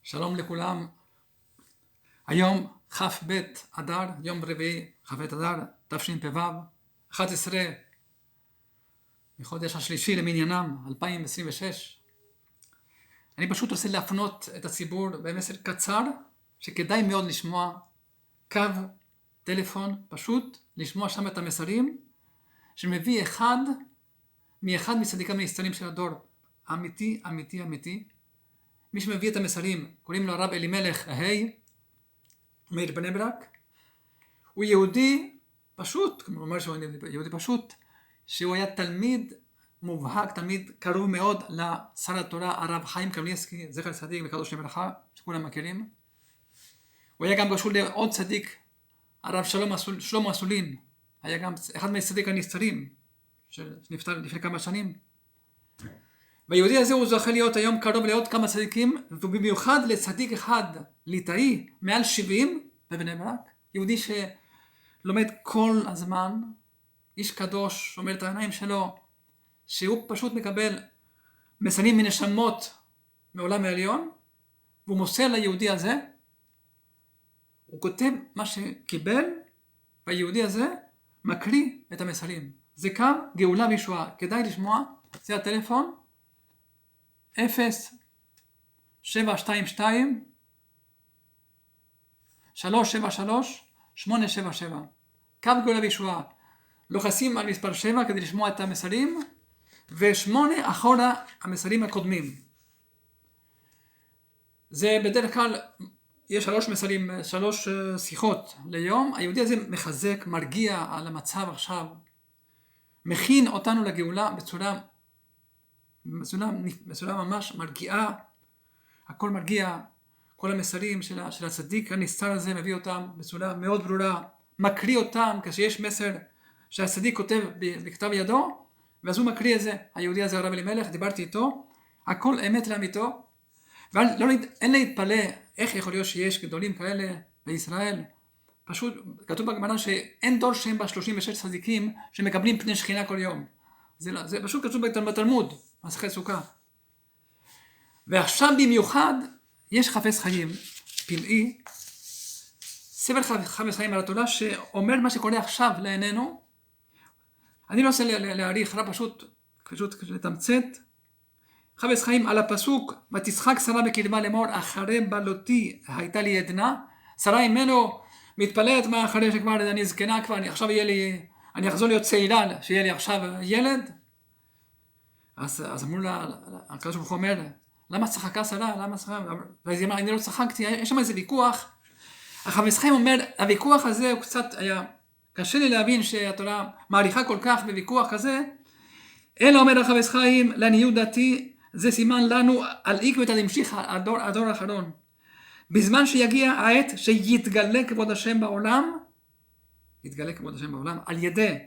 שלום לכולם. היום כ"ב אדר, יום רביעי כ"ב אדר, תשפ"ו, 11 מחודש השלישי למניינם, 2026. אני פשוט רוצה להפנות את הציבור במסר קצר, שכדאי מאוד לשמוע, קו טלפון, פשוט לשמוע שם את המסרים, שמביא אחד מצדיקים הנסתרים של הדור, אמיתי, אמיתי, אמיתי. מי שמביא את המסרים, קוראים לו הרב אלימלך מאיר בני ברק. הוא יהודי פשוט, כמו אומר שהוא יהודי פשוט, שהוא היה תלמיד מובהק, תלמיד קרוב מאוד לשר התורה הרב חיים קניבסקי, זכר צדיק וקדוש לברכה, שכולם מכירים. הוא היה גם קשור לעוד צדיק, הרב שלמה אסולין, היה גם אחד מהצדיק הנסתרים, שנפטר לפני כמה שנים. והיהודי הזה הוא זוכה להיות היום קרוב לעוד כמה צדיקים, ובמיוחד לצדיק אחד ליטאי, מעל 70 בבני ברק, יהודי שלומד כל הזמן, איש קדוש, שומר את העיניים שלו, שהוא פשוט מקבל מסרים מנשמות מעולם העליון, והוא מוסר ליהודי הזה, הוא כותב מה שקיבל, והיהודי הזה מקריא את המסרים. זה קו גאולה וישועה, כדאי לשמוע, זה הטלפון, 0722 373 877. קו גאולה וישועה. לוחצים על מספר 7 כדי לשמוע את המסרים, ו8 אחורה המסרים הקודמים. זה בדרך כלל, יש 3 שיחות ליום. היהודי הזה מחזק, מרגיע על המצב עכשיו, מכין אותנו לגאולה בצורה ממש מרגיעה, הכל מרגיע, כל המסרים של הצדיק הנסתר הזה מביא אותם בצורה מאוד ברורה, מקריא אותם כשיש מסר שהצדיק כותב בכתב ידו, ואז הוא מקריא את זה. היהודי הזה הרב אלימלך, דיברתי איתו, הכל אמת לאמיתו, ואין להתפלא איך יכול להיות שיש גדולים כאלה בישראל. פשוט כתוב בגמרא שאין דור שהם בה 36 צדיקים שמקבלים פני שכינה כל יום. זה פשוט כתוב בתלמוד, מסכת סוכה. ועכשיו במיוחד יש חפץ חיים פלאי, ספר חפץ חיים על התורה, שאומר מה שקורה עכשיו לעינינו. אני לא רוצה להעריך, רק פשוט לתמצת. חפץ חיים על הפסוק, ותשחק שרה בקרבה לאמור, אחרי בלותי הייתה לי עדנה. שרה ממנו מתפלאת מה אחרי שכבר אני זקנה, כבר עכשיו אני אחזור להיות צעירה, שיהיה לי עכשיו ילד. אז אמרו לה, הקדוש ברוך הוא אומר, למה צחקה שרה? למה צחקה? ואז היא אמרה, אני לא צחקתי, יש שם איזה ויכוח. החפץ חיים אומר, הוויכוח הזה הוא קצת היה, קשה לי להבין שהתורה מעריכה כל כך בוויכוח כזה, אלא אומר החפץ חיים, לעניות דעתי, זה סימן לנו על עקבות הדמשיך הדור האחרון. בזמן שיגיע העת שיתגלה כבוד השם בעולם, על ידי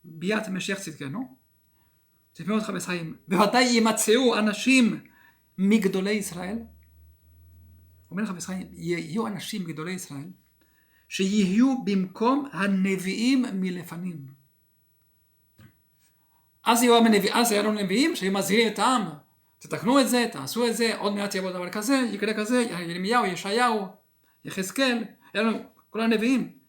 ביאת משיח צדקנו, זה מאוד חפץ חיים. בוודאי ימצאו אנשים מגדולי ישראל, אומר חפץ חיים, יהיו אנשים מגדולי ישראל, שיהיו במקום הנביאים מלפנים. אז היו נביאים שהיו מזהירים את העם, תתקנו את זה, תעשו את זה, עוד מעט יבוא דבר כזה, יקרה כזה, ירמיהו, ישעיהו, יחזקאל, כל הנביאים.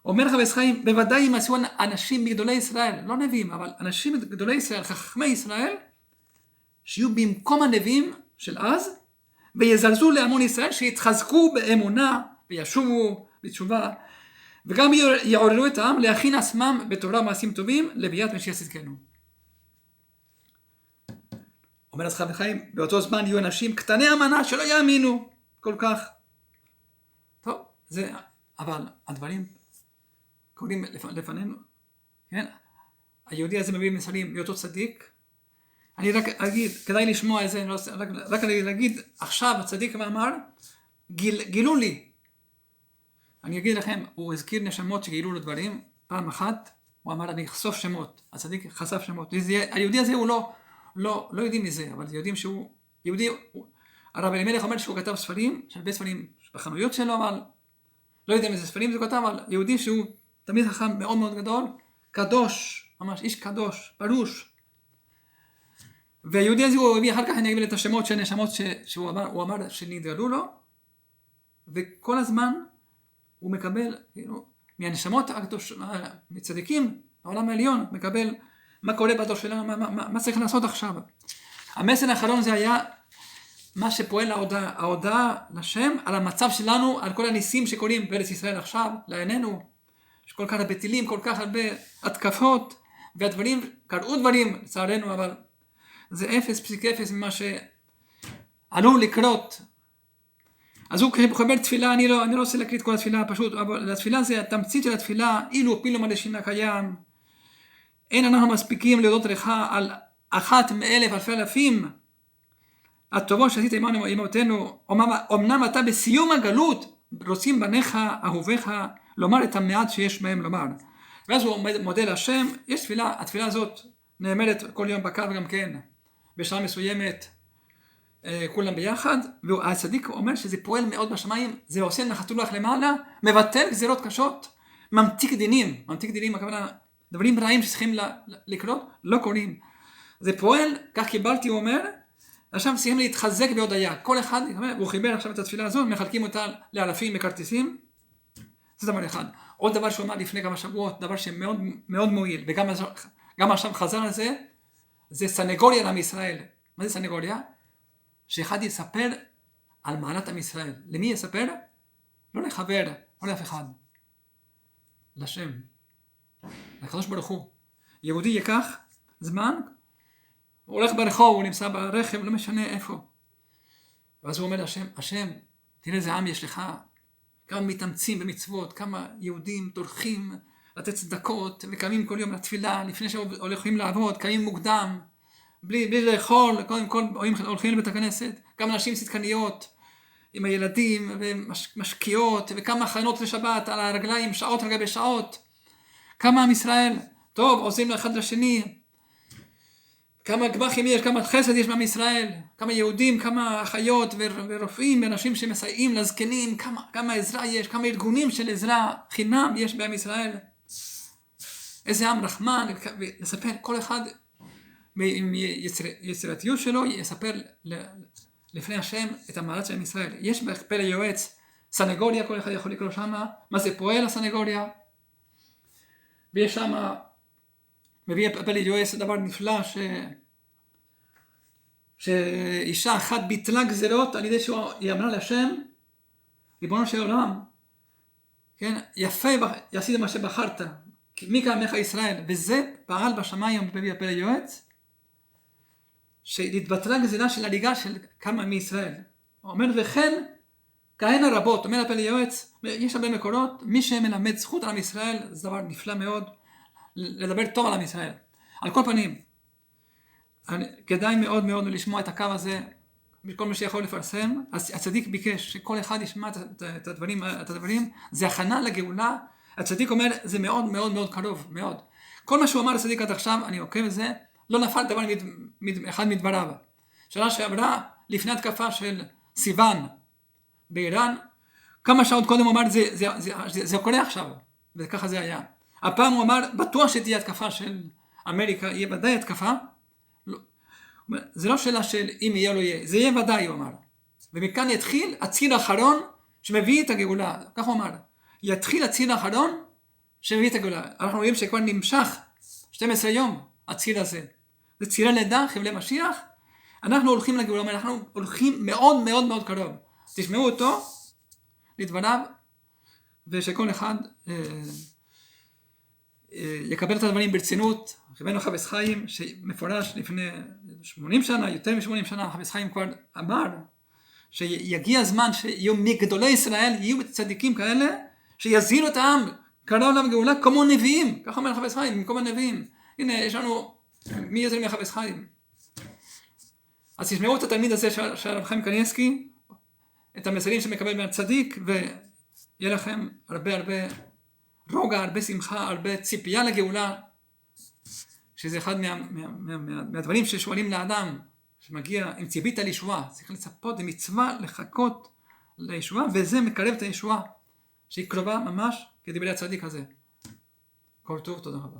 אומר חפץ חיים, בוודאי ימצאו אנשים מגדולי ישראל, לא נביאים, אבל אנשים מגדולי ישראל, חכמי ישראל, שיהיו במקום הנביאים של אז, ויזרזו להמון ישראל, שיתחזקו באמונה, וישובו בתשובה, וגם יעוררו את העם להכין עצמם בתורה מעשים טובים, לביאת משיח צדקנו. אומר אז חפץ חיים, באותו זמן יהיו אנשים קטני המנה שלא יאמינו כל כך. טוב, אבל הדברים קוראים לפנינו, כן? היהודי הזה מביא מסרים מאותו צדיק. אני רק אגיד, כדאי לשמוע את זה, רק להגיד, עכשיו הצדיק אמר, גילו לי. אני אגיד לכם, הוא הזכיר נשמות שגילו לו דברים, פעם אחת, הוא אמר, אני אחשוף שמות. הצדיק חשף שמות. היהודי הזה הוא לא יודעים מזה, אבל יודעים שהוא יהודי. הרב אלימלך אומר שהוא כתב ספרים, הרבה ספרים בחנויות שלו, אבל לא יודע איזה ספרים זה כתב, אבל יהודי שהוא תמיד חכם מאוד מאוד גדול, קדוש, ממש איש קדוש, פרוש. והיהודי הזה הוא הביא אחר כך, אני אגיד את השמות של נשמות שהוא אמר שנתגלו לו, וכל הזמן הוא מקבל, מהנשמות הקדושות, מצדיקים, העולם העליון, מקבל מה קורה בדור שלנו, מה צריך לעשות עכשיו. המסר האחרון זה היה מה שפועל ההודעה לשם על המצב שלנו, על כל הניסים שקורים בארץ ישראל עכשיו, לעינינו, שכל כך הרבה טילים, כל כך הרבה התקפות, והדברים, קראו דברים לצערנו, אבל זה 0.0 ממה שעלול לקרות. אז הוא חבר תפילה, אני לא רוצה להקריא את כל התפילה פשוט, אבל התפילה זה התמצית של התפילה, אילו פילו מלשינה קיים, אין אנחנו מספיקים להודות לך על אחת מאלף אלפי אלפים, הטובות שעשית עמנו אמותינו, אמנם אתה בסיום הגלות, רוצים בניך, אהוביך, לומר את המעט שיש בהם לומר. ואז הוא מודה להשם, יש תפילה, התפילה הזאת נאמרת כל יום בקו גם כן, בשעה מסוימת, כולם ביחד, והצדיק אומר שזה פועל מאוד בשמיים, זה עושה נחת רוח למעלה, מבטל גזירות קשות, ממתיק דינים, הכוונה, דברים רעים שצריכים לקרות, לא קוראים. זה פועל, כך קיבלתי, הוא אומר, עכשיו צריכים להתחזק בהודעה, כל אחד, הוא חיבר עכשיו את התפילה הזאת, מחלקים אותה לאלפים בכרטיסים, זה דבר אחד. עוד דבר שהוא אמר לפני כמה שבועות, דבר שמאוד מאוד מועיל, וגם עכשיו חזר על זה, זה סנגוריה לעם ישראל. מה זה סנגוריה? שאחד יספר על מעלת עם ישראל. למי יספר? לא לחבר, לא לאף אחד. לשם. לקדוש ברוך הוא. יהודי ייקח זמן, הוא הולך ברחוב, הוא נמצא ברכב, לא משנה איפה. ואז הוא אומר להשם, השם, תראה איזה עם יש לך, כמה מתאמצים במצוות, כמה יהודים טורחים לתת צדקות, וקמים כל יום לתפילה, לפני שהולכים לעבוד, קמים מוקדם, בלי לאכול, קודם כל הולכים לבית הכנסת, כמה נשים צדקניות, עם הילדים, ומשקיעות, וכמה הכנות לשבת על הרגליים, שעות על גבי שעות, כמה עם ישראל, טוב, עוזרים לאחד לשני, כמה גמחים יש, כמה חסד יש בעם ישראל, כמה יהודים, כמה אחיות ורופאים, ואנשים שמסייעים לזקנים, כמה עזרה יש, כמה ארגונים של עזרה חינם יש בעם ישראל. איזה עם רחמן, לספר כל אחד עם יצירתיות שלו, יספר לפני השם את המעלת של עם ישראל. יש בפלא יועץ סנגוריה, כל אחד יכול לקרוא שמה, מה זה פועל הסנגוריה, ויש שמה, מביא פלא יועץ דבר נפלא שאישה אחת ביטלה גזירות על ידי שהיא אמרה להשם, ריבונו של עולם, כן, יפה עשית מה שבחרת, מי כעמך ישראל, וזה פעל בשמיים מביא פלא יועץ, שהתבטלה גזירה של הריגה של כמה מישראל. הוא אומר, וכן, כהנה רבות, אומר הפלא יועץ, יש הרבה מקורות, מי שמלמד זכות על עם ישראל, זה דבר נפלא מאוד, לדבר טוב על עם ישראל. על כל פנים, כדאי מאוד מאוד לשמוע את הקו הזה, כל מי שיכול לפרסם. אז הצדיק ביקש שכל אחד ישמע את הדברים, זה הכנה לגאולה. הצדיק אומר, זה מאוד מאוד מאוד קרוב, מאוד. כל מה שהוא אמר הצדיק עד עכשיו, אני עוקב את זה, לא נפל דבר אחד מדבריו. שנה שעברה, לפני התקפה של סיוון באיראן, כמה שעות קודם הוא אמר, זה קורה עכשיו, וככה זה היה. הפעם הוא אמר, בטוח שתהיה התקפה של אמריקה, יהיה ודאי התקפה. זה לא שאלה של אם יהיה או לא יהיה, זה יהיה ודאי, הוא אמר. ומכאן יתחיל הציר האחרון שמביא את הגאולה. כך הוא אמר, יתחיל הציר האחרון שמביא את הגאולה. אנחנו רואים שכבר נמשך 12 יום הציר הזה. זה צירי לידה, חבלי משיח. אנחנו הולכים לגאולה, אנחנו הולכים מאוד מאוד מאוד קרוב. תשמעו אותו, לדבריו, ושכל אחד יקבל את הדברים ברצינות. רבנו חפץ חיים, שמפורש לפני 80 שנה, יותר מ-80 שנה, חפץ חיים כבר אמר, שיגיע הזמן שיהיו מגדולי ישראל, יהיו צדיקים כאלה, שיזהירו את העם, קרוב לגאולה כמו נביאים, ככה אומר חפץ חיים, במקום הנביאים. הנה, יש לנו, מי יותר מחפץ חיים? אז תשמעו את התלמיד הזה של הרב חיים קניאסקי, את המסרים שמקבל מהצדיק, ויהיה לכם הרבה רוגע, הרבה שמחה, הרבה ציפייה לגאולה, שזה אחד מהדברים ששואלים לאדם, שמגיע עם ציפית לישועה, צריך לצפות, זה מצווה לחכות לישועה, וזה מקרב את הישועה, שהיא קרובה ממש כדברי הצדיק הזה. כל טוב, תודה רבה.